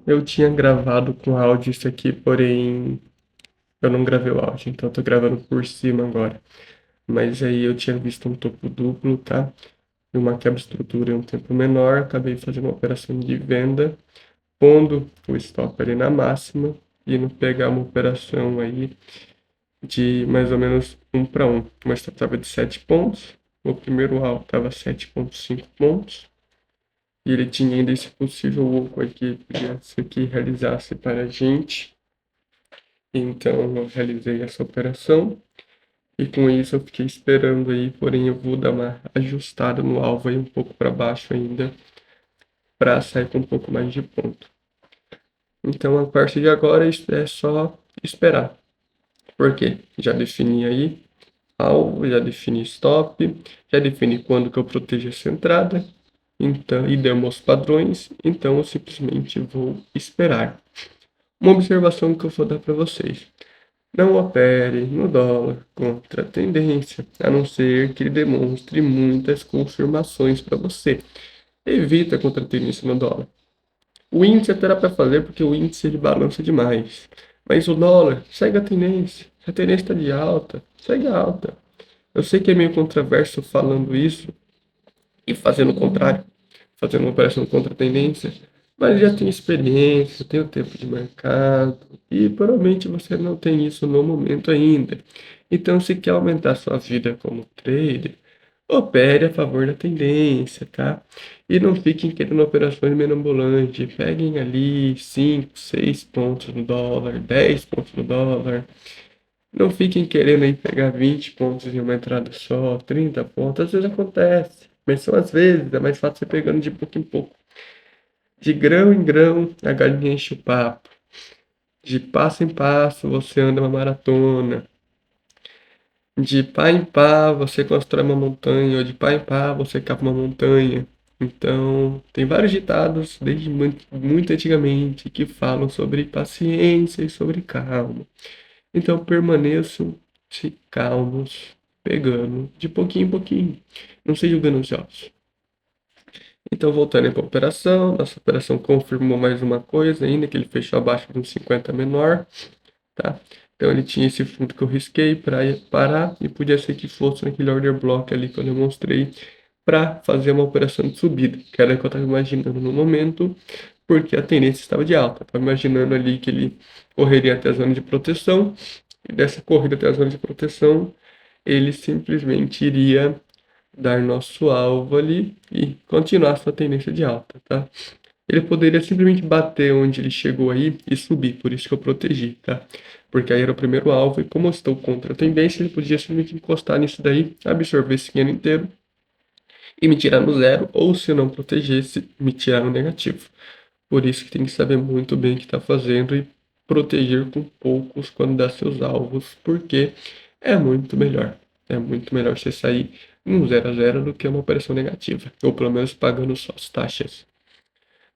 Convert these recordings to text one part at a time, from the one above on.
Eu tinha gravado com áudio isso aqui, porém eu não gravei o áudio, então eu tô gravando por cima agora. Mas aí eu tinha visto um topo duplo, tá? E uma quebra-estrutura em um tempo menor, acabei fazendo uma operação de venda, pondo o stop ali na máxima e não pegar uma operação aí de mais ou menos 1 para 1. Uma stop estava de 7 pontos, o primeiro alvo estava 7,5 pontos. E ele tinha ainda esse possível oco aqui, podia ser que realizasse para a gente. Então eu realizei essa operação e com isso eu fiquei esperando aí, porém eu vou dar uma ajustada no alvo aí um pouco para baixo ainda, para sair com um pouco mais de ponto. Então a partir de agora é só esperar. Por quê? Já defini aí alvo, já defini stop, já defini quando que eu protejo essa entrada, então, e demos padrões, então eu simplesmente vou esperar. Uma observação que eu vou dar para vocês. Não opere no dólar contra a tendência, a não ser que ele demonstre muitas confirmações para você. Evita contra a tendência no dólar. O índice até dá para fazer porque o índice ele balança demais. Mas o dólar segue a tendência. Se a tendência está de alta, segue a alta. Eu sei que é meio controverso falando isso e fazendo o contrário, fazendo uma operação contra a tendência, mas já tem experiência, tem o tempo de mercado e provavelmente você não tem isso no momento ainda. Então, se quer aumentar sua vida como trader, opere a favor da tendência, tá? E não fiquem querendo operações mirabolantes. Peguem ali 5, 6 pontos no dólar, 10 pontos no dólar. Não fiquem querendo aí pegar 20 pontos em uma entrada só, 30 pontos. Às vezes acontece, mas são às vezes, é mais fácil você pegando de pouco em pouco. De grão em grão, a galinha enche o papo. De passo em passo, você anda uma maratona. De pá em pá, você constrói uma montanha. Ou de pá em pá, você cava uma montanha. Então, tem vários ditados, desde muito antigamente, que falam sobre paciência e sobre calma. Então permaneçam-se calmos, pegando de pouquinho em pouquinho. Não sejam gananciosos. Então, voltando para a operação, nossa operação confirmou mais uma coisa ainda, que ele fechou abaixo de um 50 menor, tá? Então ele tinha esse fundo que eu risquei para parar e podia ser que fosse naquele order block ali que eu demonstrei para fazer uma operação de subida, que era o que eu estava imaginando no momento, porque a tendência estava de alta. Estava imaginando ali que ele correria até a zona de proteção, e dessa corrida até a zona de proteção, ele simplesmente iria dar nosso alvo ali e continuar sua tendência de alta, tá? Ele poderia simplesmente bater onde ele chegou aí e subir, por isso que eu protegi, tá? Porque aí era o primeiro alvo e como eu estou contra a tendência, ele podia simplesmente encostar nisso daí, absorver esse dinheiro inteiro e me tirar no zero, ou se eu não protegesse, me tirar no negativo. Por isso que tem que saber muito bem o que está fazendo e proteger com poucos quando dá seus alvos, porque é muito melhor. É muito melhor você sair um 0 a 0 do que uma operação negativa, ou pelo menos pagando só as taxas.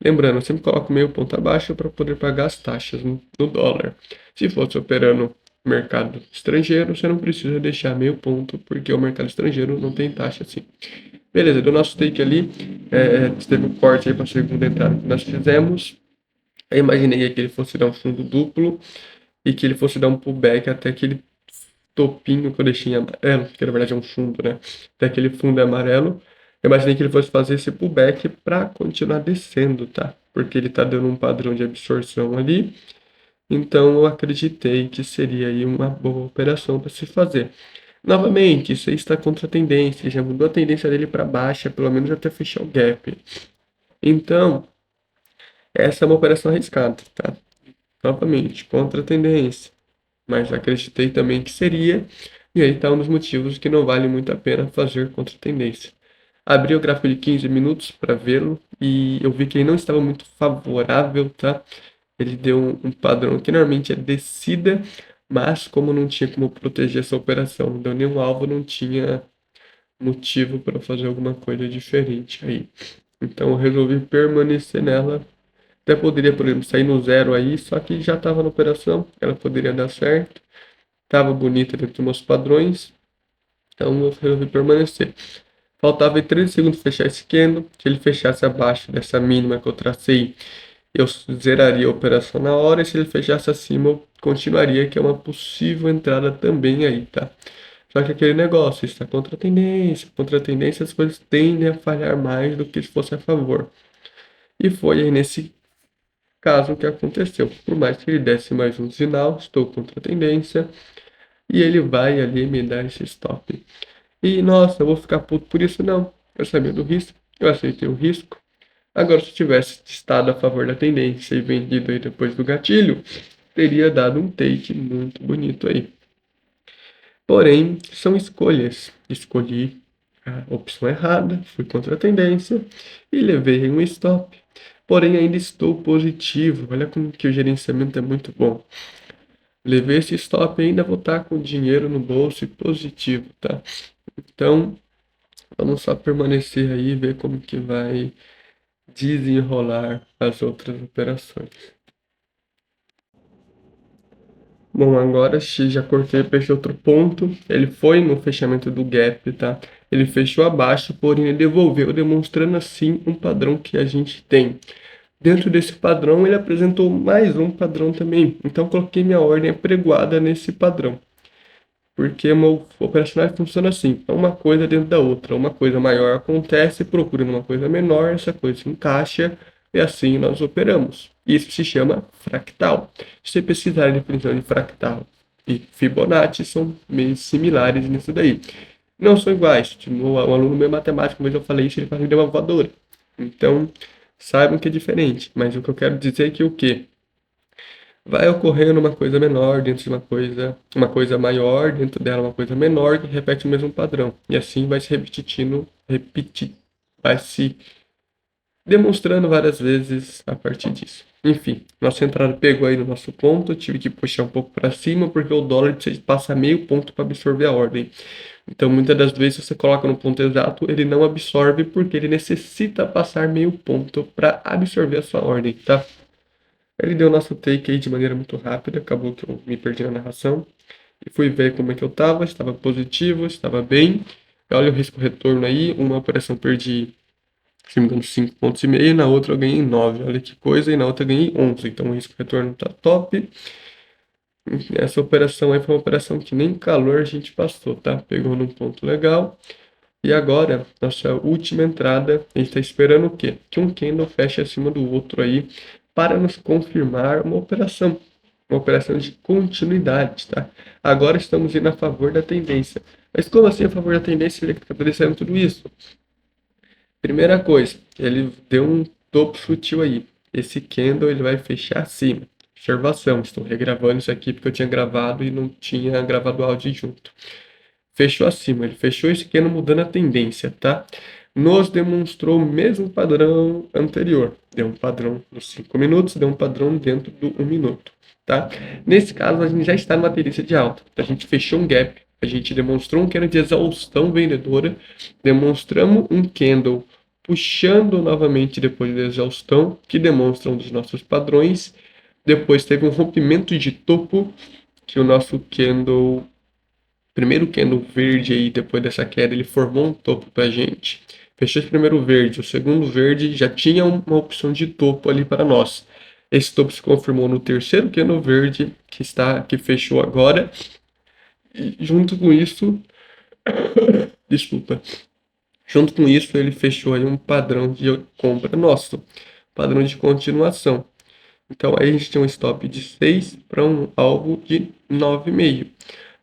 Lembrando, eu sempre coloco meio ponto abaixo para poder pagar as taxas no dólar. Se fosse operando mercado estrangeiro, você não precisa deixar meio ponto, porque o mercado estrangeiro não tem taxa assim. Beleza, do nosso take ali, teve um corte aí para a segunda entrada que nós fizemos. Eu imaginei que ele fosse dar um fundo duplo e que ele fosse dar um pullback até aquele topinho que eu deixei em amarelo, que na verdade é um fundo, né? Até aquele fundo amarelo. Eu imaginei que ele fosse fazer esse pullback para continuar descendo, tá? Porque ele tá dando um padrão de absorção ali. Então eu acreditei que seria aí uma boa operação para se fazer. Novamente, isso aí está contra a tendência, já mudou a tendência dele para baixa, pelo menos até fechar o gap. Então, essa é uma operação arriscada, tá? Novamente, contra a tendência. Mas acreditei também que seria, e aí está um dos motivos que não vale muito a pena fazer contra a tendência. Abri o gráfico de 15 minutos para vê-lo e eu vi que ele não estava muito favorável, tá? Ele deu um padrão que normalmente é descida, mas como não tinha como proteger essa operação, não deu nenhum alvo, não tinha motivo para fazer alguma coisa diferente aí. Então eu resolvi permanecer nela. Até poderia, por exemplo, sair no zero aí, só que já estava na operação, ela poderia dar certo, estava bonita dentro dos meus padrões, então eu resolvi permanecer. Faltava 13 segundos para fechar esse candle, se ele fechasse abaixo dessa mínima que eu tracei, eu zeraria a operação na hora, e se ele fechasse acima, eu continuaria, que é uma possível entrada também aí, tá? Só que aquele negócio, está contra a tendência as coisas tendem a falhar mais do que se fosse a favor. E foi aí nesse caso que aconteceu. Por mais que ele desse mais um sinal, estou contra a tendência, e ele vai ali me dar esse stop. E nossa, eu vou ficar puto por isso? Não. Eu sabia do risco, eu aceitei o risco. Agora, se eu tivesse estado a favor da tendência e vendido aí depois do gatilho, teria dado um take muito bonito aí. Porém, são escolhas. Escolhi a opção errada, fui contra a tendência e levei um stop. Porém, ainda estou positivo. Olha como que o gerenciamento é muito bom. Levei esse stop e ainda vou estar com dinheiro no bolso e positivo, tá? Então, vamos só permanecer aí e ver como que vai desenrolar as outras operações. Bom, agora já cortei, fechei outro ponto. Ele foi no fechamento do gap, tá? Ele fechou abaixo, porém ele devolveu, demonstrando assim um padrão que a gente tem. Dentro desse padrão, ele apresentou mais um padrão também. Então, coloquei minha ordem apregoada nesse padrão. Porque o meu operacional funciona assim: é uma coisa dentro da outra. Uma coisa maior acontece, procura uma coisa menor, essa coisa se encaixa e assim nós operamos. Isso se chama fractal. Se você pesquisar a definição de fractal e Fibonacci, são meio similares nisso daí. Não são iguais. Tipo, um aluno meu matemático, mas eu falei isso, ele quase me deu uma voadora. Então, saibam que é diferente. Mas o que eu quero dizer é que o quê? Vai ocorrendo uma coisa menor dentro de uma coisa maior dentro dela, uma coisa menor que repete o mesmo padrão. E assim vai se repetindo, vai se demonstrando várias vezes a partir disso. Enfim, nossa entrada pegou aí no nosso ponto, tive que puxar um pouco para cima porque o dólar passa meio ponto para absorver a ordem. Então, muitas das vezes você coloca no ponto exato, ele não absorve porque ele necessita passar meio ponto para absorver a sua ordem, tá? Ele deu nosso take aí de maneira muito rápida, acabou que eu me perdi na narração. E fui ver como é que eu estava positivo, estava bem. Olha o risco-retorno aí, uma operação perdi, se não me engano, 5,5 pontos, na outra eu ganhei 9, olha que coisa, e na outra eu ganhei 11, então o risco-retorno tá top. Essa operação aí foi uma operação que nem calor a gente passou, tá? Pegou num ponto legal. E agora, nossa última entrada, a gente está esperando o quê? Que um candle feche acima do outro aí para nos confirmar uma operação de continuidade, tá? Agora estamos indo a favor da tendência. Mas como assim a favor da tendência? Ele está acontecendo tudo isso. Primeira coisa, ele deu um topo sutil aí. Esse candle ele vai fechar acima. Observação, estou regravando isso aqui porque eu tinha gravado e não tinha gravado o áudio junto. Fechou acima, ele fechou esse candle mudando a tendência, tá? Nos demonstrou o mesmo padrão anterior. Deu um padrão nos 5 minutos, deu um padrão dentro do 1 minuto, tá? Nesse caso, a gente já está numa tendência de alta. A gente fechou um gap, a gente demonstrou um candle de exaustão vendedora, demonstramos um candle puxando novamente depois da exaustão, que demonstra um dos nossos padrões. Depois teve um rompimento de topo, que o nosso candle, primeiro candle verde aí, depois dessa queda, ele formou um topo pra gente. Fechou esse primeiro verde, o segundo verde já tinha uma opção de topo ali para nós. Esse topo se confirmou no terceiro candle verde, que fechou agora. E junto com isso, desculpa, junto com isso ele fechou aí um padrão de compra nosso, padrão de continuação. Então aí a gente tem um stop de 6 para um alvo de 9,5.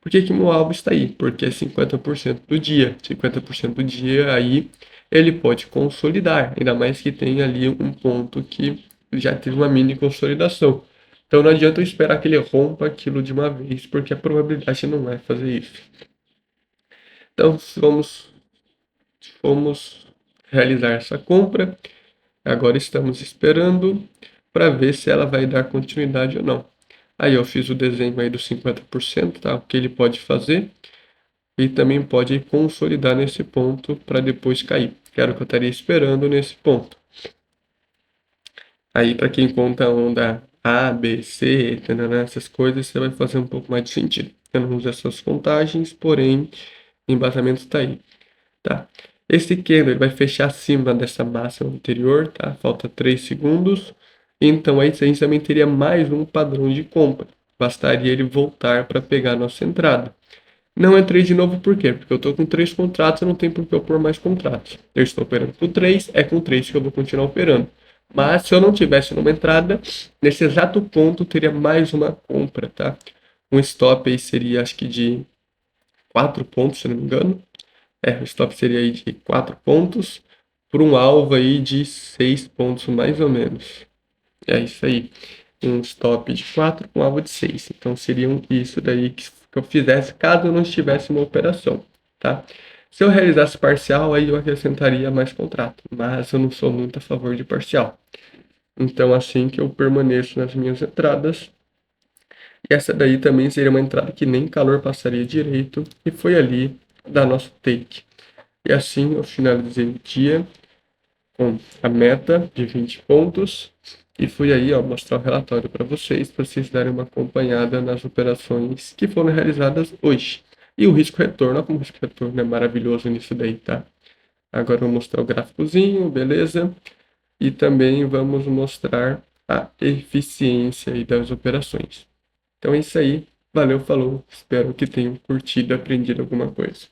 Por que que meu alvo está aí? Porque é 50% do dia. 50% do dia aí ele pode consolidar, ainda mais que tem ali um ponto que já teve uma mini consolidação. Então não adianta eu esperar que ele rompa aquilo de uma vez, porque a probabilidade não é fazer isso. Então fomos realizar essa compra. Agora estamos esperando para ver se ela vai dar continuidade ou não. Aí eu fiz o desenho aí dos 50%, tá? O que ele pode fazer e também pode consolidar nesse ponto para depois cair. Quero que eu estaria esperando nesse ponto. Aí para quem conta a onda A, B, C, essas coisas, você vai fazer um pouco mais de sentido. Eu não uso essas contagens, porém o embasamento está aí, tá? Esse candle vai fechar acima dessa máxima anterior, tá? Falta 3 segundos. Então aí a gente também teria mais um padrão de compra. Bastaria ele voltar para pegar a nossa entrada. Não entrei de novo por quê? Porque eu estou com 3 contratos, eu não tenho por que eu pôr mais contratos. Eu estou operando com 3, é com 3 que eu vou continuar operando. Mas se eu não tivesse numa entrada, nesse exato ponto teria mais uma compra, tá? Um stop aí seria acho que de 4 pontos, se não me engano. O stop seria aí de 4 pontos por um alvo aí de 6 pontos mais ou menos. É isso aí. Um stop de 4 com alvo de 6. Então seriam isso daí que eu fizesse caso eu não estivesse uma operação, tá? Se eu realizasse parcial, aí eu acrescentaria mais contrato, mas eu não sou muito a favor de parcial. Então assim que eu permaneço nas minhas entradas, e essa daí também seria uma entrada que nem calor passaria direito, e foi ali da nosso take. E assim eu finalizei o dia com a meta de 20 pontos e fui aí ó, mostrar o relatório para vocês darem uma acompanhada nas operações que foram realizadas hoje. E o risco retorno, olha como o risco retorno é maravilhoso nisso daí, tá? Agora eu vou mostrar o gráficozinho, beleza? E também vamos mostrar a eficiência aí das operações. Então é isso aí. Valeu, falou. Espero que tenham curtido e aprendido alguma coisa.